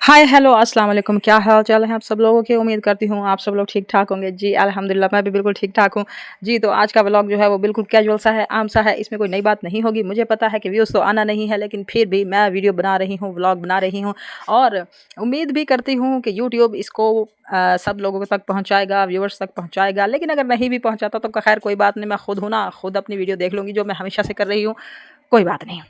Hi hello अस्सलाम वालेकुम। क्या हाल चाल है आप सब लोगों के। उम्मीद करती हूँ आप सब लोग ठीक ठाक होंगे। जी अल्हम्दुलिल्लाह मैं भी बिल्कुल ठीक ठाक हूँ। जी तो आज का व्लॉग जो है वो बिल्कुल कैजुअल सा है, आम सा है। इसमें कोई नई बात नहीं होगी। मुझे पता है कि व्यूज़ तो आना नहीं है, लेकिन फिर भी मैं वीडियो बना रही हूँ, व्लॉग बना रही हूँ और उम्मीद भी करती हूँ कि यूट्यूब इसको सब लोगों तक पहुँचाएगा, व्यूअर्स तक पहुँचाएगा। लेकिन अगर नहीं भी पहुँचाता तो खैर कोई बात नहीं, मैं खुद हूँ ना, खुद अपनी वीडियो देख लूँगी, जो मैं हमेशा से कर रही हूँ। कोई बात नहीं,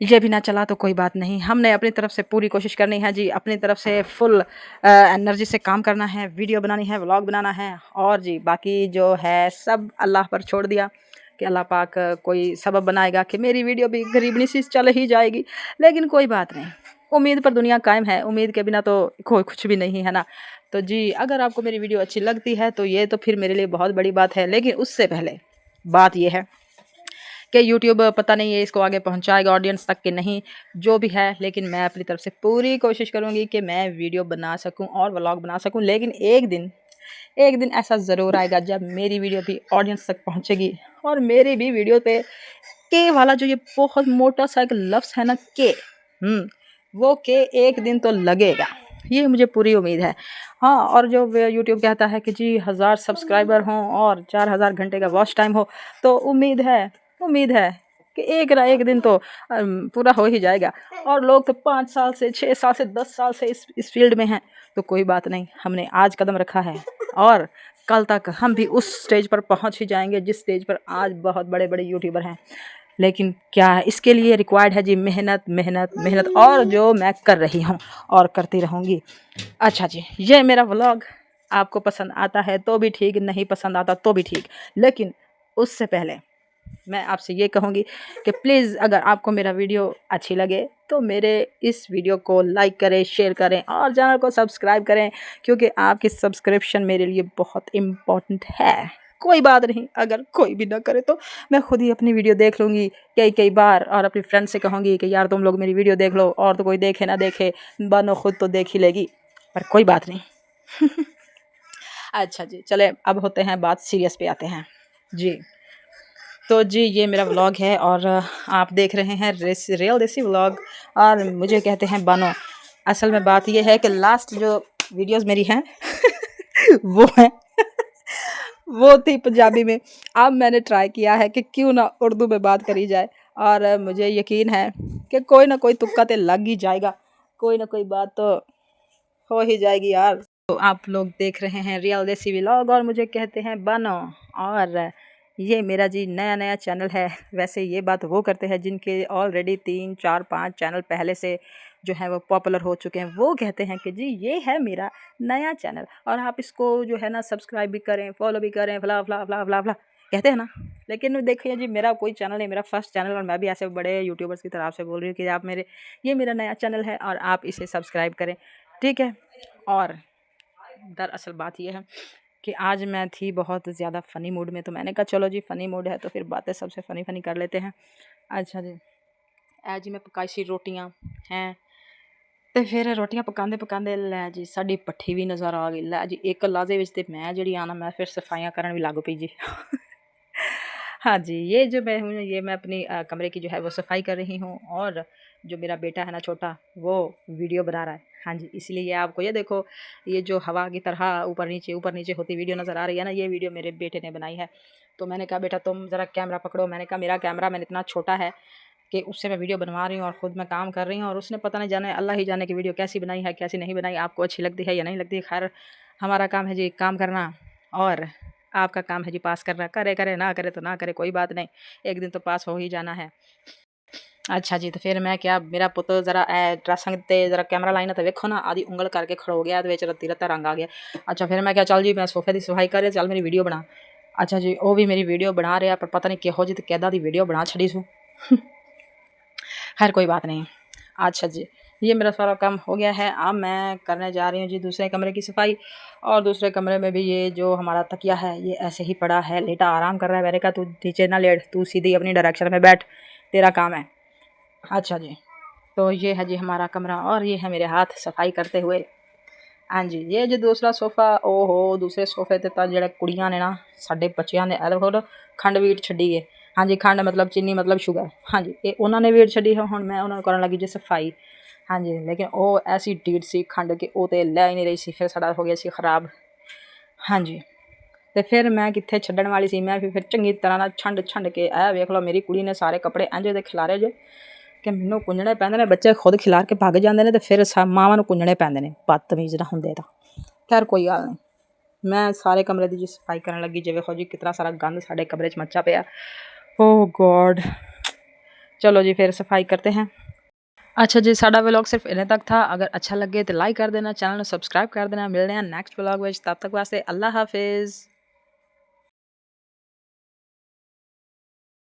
ये भी ना चला तो कोई बात नहीं। हमने अपनी तरफ से पूरी कोशिश करनी है जी, अपनी तरफ से फुल एनर्जी से काम करना है, वीडियो बनानी है, व्लॉग बनाना है और जी बाकी जो है सब अल्लाह पर छोड़ दिया कि अल्लाह पाक कोई सबब बनाएगा कि मेरी वीडियो भी गरीबनी सी चल ही जाएगी। लेकिन कोई बात नहीं, उम्मीद पर दुनिया कायम है, उम्मीद के बिना तो कोई कुछ भी नहीं है ना। तो जी अगर आपको मेरी वीडियो अच्छी लगती है तो ये तो फिर मेरे लिए बहुत बड़ी बात है। लेकिन उससे पहले बात ये है कि यूट्यूब पता नहीं है इसको आगे पहुंचाएगा ऑडियंस तक कि नहीं, जो भी है। लेकिन मैं अपनी तरफ से पूरी कोशिश करूंगी कि मैं वीडियो बना सकूं और व्लॉग बना सकूं। लेकिन एक दिन ऐसा ज़रूर आएगा जब मेरी वीडियो भी ऑडियंस तक पहुंचेगी और मेरी भी वीडियो पे के वाला जो ये बहुत मोटा सा एक लफ्ज़ है ना, के वो के एक दिन तो लगेगा, ये मुझे पूरी उम्मीद है। हाँ, और जो यूट्यूब कहता है कि जी 1000 सब्सक्राइबर हों और 4000 घंटे का वॉच टाइम हो, तो उम्मीद है कि एक ना एक दिन तो पूरा हो ही जाएगा। और लोग तो 5 साल से 6 साल से 10 साल से इस फील्ड में हैं। तो कोई बात नहीं, हमने आज कदम रखा है और कल तक हम भी उस स्टेज पर पहुंच ही जाएंगे जिस स्टेज पर आज बहुत बड़े बड़े यूट्यूबर हैं। लेकिन क्या है, इसके लिए रिक्वायर्ड है जी मेहनत मेहनत मेहनत, और जो मैं कर रही हूँ और करती रहूँगी। अच्छा जी, ये मेरा व्लॉग आपको पसंद आता है तो भी ठीक, नहीं पसंद आता तो भी ठीक। लेकिन उससे पहले मैं आपसे ये कहूँगी कि प्लीज़ अगर आपको मेरा वीडियो अच्छी लगे तो मेरे इस वीडियो को लाइक करें, शेयर करें और चैनल को सब्सक्राइब करें, क्योंकि आपकी सब्सक्रिप्शन मेरे लिए बहुत इम्पोर्टेंट है। कोई बात नहीं, अगर कोई भी ना करे तो मैं खुद ही अपनी वीडियो देख लूँगी कई कई बार और अपनी फ्रेंड से कहूँगी कि यार तुम लोग मेरी वीडियो देख लो, और तो कोई देखे ना देखे, बनो खुद तो देख ही लेगी। पर कोई बात नहीं। अच्छा जी, चले अब होते हैं बात सीरियस पे आते हैं जी। तो जी ये मेरा व्लॉग है और आप देख रहे हैं रियल देसी व्लॉग और मुझे कहते हैं बानो। असल में बात ये है कि लास्ट जो वीडियोस मेरी हैं वो है वो थी पंजाबी में। अब मैंने ट्राई किया है कि क्यों ना उर्दू में बात करी जाए, और मुझे यकीन है कि कोई ना कोई तुक्का तो लग ही जाएगा, कोई ना कोई बात तो हो ही जाएगी यार। तो आप लोग देख रहे हैं रियल देसी व्लॉग और मुझे कहते हैं बानो, और ये मेरा जी नया नया चैनल है। वैसे ये बात वो करते हैं जिनके ऑलरेडी 3 4 5 चैनल पहले से जो है वो पॉपुलर हो चुके हैं, वो कहते हैं कि जी ये है मेरा नया चैनल और आप इसको जो है ना सब्सक्राइब भी करें, फॉलो भी करें, फला फला फला फला फला कहते हैं ना। लेकिन देखिए जी मेरा कोई चैनल नहीं, मेरा फर्स्ट चैनल, और मैं भी ऐसे बड़े यूट्यूबर्स की तरफ से बोल रही हूँ कि आप ये मेरा नया चैनल है और आप इसे सब्सक्राइब करें, ठीक है। और दरअसल बात यह है कि आज मैं थी बहुत ज़्यादा फ़नी मूड में, तो मैंने कहा चलो जी फ़नी मूड है तो फिर बातें सबसे फ़नी फ़नी कर लेते हैं। अच्छा जी, जी मैं पकाई सी रोटियां हैं, तो फिर रोटियां पकांदे पकांदे लै जी साड़ी पट्ठी भी नज़र आ गई। लै जी एक लाजे विच ते मैं जी आना, मैं फिर सफाइयां करन भी लग पई जी। हाँ जी, ये जो मैं हूँ, ये मैं अपनी कमरे की जो है वो सफाई कर रही हूँ, और जो मेरा बेटा है ना छोटा, वो वीडियो बना रहा है। हाँ जी, इसलिए ये आपको ये देखो, ये जो हवा की तरह ऊपर नीचे होती वीडियो नज़र आ रही है ना, ये वीडियो मेरे बेटे ने बनाई है। तो मैंने कहा बेटा तुम ज़रा कैमरा पकड़ो। मैंने कहा मेरा कैमरा मैंने इतना छोटा है कि उससे मैं वीडियो बनवा रही हूँ और ख़ुद मैं काम कर रही हूँ, और उसने पता नहीं जाने, अल्लाह ही जाने की वीडियो कैसी बनाई है कैसी नहीं बनाई, आपको अच्छी लगती है या नहीं लगती है। खैर हमारा काम है जी काम करना, और आपका काम है जी पास करना। करे करे ना करे तो ना करे, कोई बात नहीं, एक दिन तो पास हो ही जाना है। अच्छा जी, तो फिर मैं क्या, मेरा पुत जरा ड्रेसिंग ते जरा कैमरा लाइन तो वेखो ना, आधी उंगल करके खड़ो गया, रत्ती रत्ता रंग आ गया। अच्छा फिर मैं क्या, चल जी मैं सोफे की सफाई कर, चल मेरी वीडियो बना। अच्छा जी वो भी मेरी वीडियो बना रहा, पर पता नहीं किहो जी कैदा दी वीडियो बना छड़ी सू। खैर कोई बात नहीं। अच्छा जी, ये मेरा सारा काम हो गया है। अब मैं करने जा रही हूँ जी दूसरे कमरे की सफाई, और दूसरे कमरे में भी ये जो हमारा तकिया है ये ऐसे ही पड़ा है, लेटा आराम कर रहा है। मैंने कहा तू नीचे ना लेट, तू सीधी अपनी डायरेक्शन में बैठ, तेरा काम है। अच्छा जी, तो ये है जी हमारा कमरा, और ये है मेरे हाथ सफाई करते हुए। हाँ जी, ये जो दूसरा सोफ़ा, ओहो दूसरे सोफे ते तां जेह्ड़े कुड़ियां ने ना, साडे बच्चियां ने एल खंड वीट छड्डी है। हाँ जी, खंड मतलब चीनी मतलब शुगर। हाँ जी, ये उन्होंने वीट छड्डी है, हुण मैं उन्होंने करन लगी जी सफाई। हाँ जी, लेकिन वो ऐसी ढीठ सी खंड कि वो तो लै ही नहीं रही सी, फिर साडा हो गया सी खराब। हाँ जी, ਤੇ ਫਿਰ ਮੈਂ ਕਿੱਥੇ ਛੱਡਣ ਵਾਲੀ ਸੀ, ਮੈਂ ਫਿਰ ਚੰਗੀ ਤਰ੍ਹਾਂ ਨਾਲ ਛੰਡ ਕੇ ਇਹ ਵੇਖ ਲਓ ਮੇਰੀ ਕੁੜੀ ਨੇ ਸਾਰੇ ਕੱਪੜੇ ਇੰਝ ਦੇ ਖਿਲਾਰੇ ਜੇ ਕਿ ਮੈਨੂੰ ਕੁੰਝਣੇ ਪੈਂਦੇ ਨੇ। ਬੱਚੇ ਖੁਦ ਖਿਲਾਰ ਕੇ ਭੱਗ ਜਾਂਦੇ ਨੇ ਤੇ ਫਿਰ ਮਾਵਾਂ ਨੂੰ ਕੁੰਝਣੇ ਪੈਂਦੇ ਨੇ, ਬਦਤਮੀਜ਼ ਨਾ ਹੁੰਦੇ ਤਾਂ। ਖੈਰ ਕੋਈ ਗੱਲ ਨਹੀਂ, ਮੈਂ ਸਾਰੇ ਕਮਰੇ ਦੀ ਜੀ ਸਫਾਈ ਕਰਨ ਲੱਗੀ ਜੇ ਵੇਖੋ ਜੀ ਕਿਤਨਾ ਸਾਰਾ ਗੰਦ ਸਾਡੇ ਕਮਰੇ 'ਚ ਮੱਚਾ ਪਿਆ। ਓ गॉड, चलो जी फिर सफाई करते हैं। अच्छा जी, साडा व्लॉग सिर्फ इन्ने तक था। अगर अच्छा लगे तो लाइक कर देना, चैनल को सब्सक्राइब कर देना। मिलने हैं नेक्स्ट व्लॉग में, तब तक वास्ते अल्लाह हाफिज़।